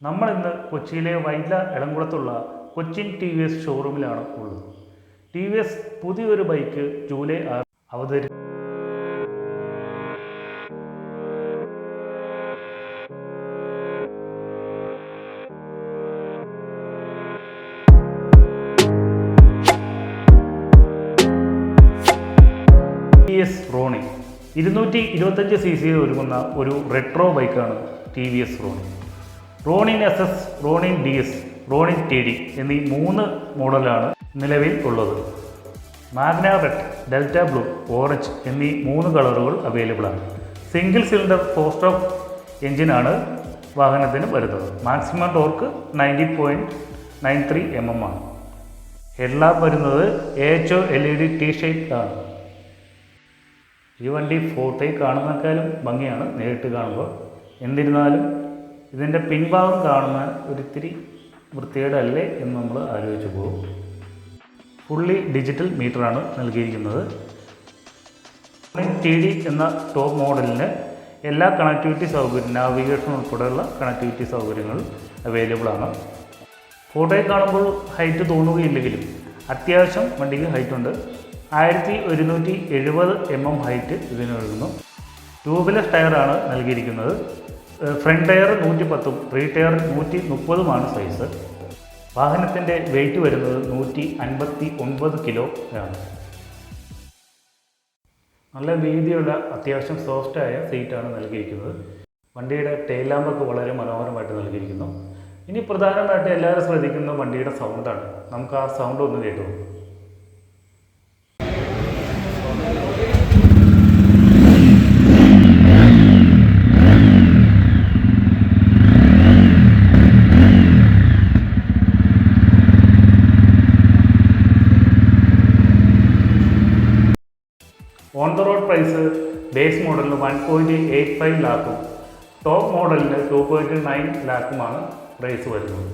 നമ്മൾ ഇന്ന് കൊച്ചിയിലെ വൈല എളംകുളത്തുള്ള കൊച്ചിൻ ടി വി എസ് ഷോറൂമിലാണ് ഉള്ളത്. ടി വി എസ് പുതിയൊരു ബൈക്ക് ജൂലൈ 6 അവതരിപ്പിച്ചു. T V S Ronin 225 cc ഒരുങ്ങുന്ന ഒരു റെട്രോ ബൈക്കാണ് T V S Ronin. Ronin S S, Ronin D S, Ronin T D എന്നീ 3 മോഡലാണ് നിലവിൽ ഉള്ളത്. Magna red, Delta blue, orange എന്നീ 3 കളറുകൾ അവൈലബിൾ ആണ്. സിംഗിൾ സിലിണ്ടർ 4-stroke എഞ്ചിനാണ് വാഹനത്തിന് വരുന്നത്. മാക്സിമം ടോർക്ക് 90.93 mm ആണ്. ഹെഡ്ലാമ്പ് വരുന്നത് AHO LED T ഷേപ്പ് ആണ്. ഈ വണ്ടി ഫോട്ടോയിൽ കാണുന്നേക്കാളും ഭംഗിയാണ് നേരിട്ട് കാണുമ്പോൾ. എന്നിരുന്നാലും ഇതിൻ്റെ പിൻഭാഗം കാണുന്ന ഒരിത്തിരി വൃത്തികേടല്ലേ എന്ന് നമ്മൾ ആലോചിച്ച് പോകും. ഫുള്ളി ഡിജിറ്റൽ മീറ്ററാണ് നൽകിയിരിക്കുന്നത്. ടി ഡി എന്ന ടോപ്പ് മോഡലിന് എല്ലാ കണക്ടിവിറ്റി സൗകര്യം, നാവിഗേഷൻ ഉൾപ്പെടെയുള്ള കണക്ടിവിറ്റി സൗകര്യങ്ങൾ അവൈലബിൾ ആണ്. ഫോട്ടോയിൽ കാണുമ്പോൾ ഹൈറ്റ് തോന്നുകയില്ലെങ്കിലും അത്യാവശ്യം വണ്ടിക്ക് ഹൈറ്റുണ്ട്. 1170 mm ഹൈറ്റ് ഇതിന് നൽകുന്നു. ട്യൂബ്ലെസ് ടയറാണ് നൽകിയിരിക്കുന്നത്. ഫ്രണ്ട് ടയർ 110ഉം റീ ടയർ 130ഉമാണ് സൈസ്. വാഹനത്തിൻ്റെ വെയിറ്റ് വരുന്നത് 159 കിലോ ആണ്. നല്ല വീതിയുള്ള അത്യാവശ്യം സോഫ്റ്റായ സീറ്റാണ് നൽകിയിരിക്കുന്നത്. വണ്ടിയുടെ ടെയിൽ ലാമ്പൊക്കെ വളരെ മനോഹരമായിട്ട് നൽകിയിരിക്കുന്നു. ഇനി പ്രധാനമായിട്ട് എല്ലാവരും ശ്രദ്ധിക്കുന്ന വണ്ടിയുടെ സൗണ്ടാണ്. നമുക്ക് ആ സൗണ്ട് ഒന്ന് കേട്ടു. On the road price base മോഡലിന് 1.85 ലാഖും ടോപ്പ് മോഡലിന് 2.9 ലാഖുമാണ് പ്രൈസ് വരുന്നത്.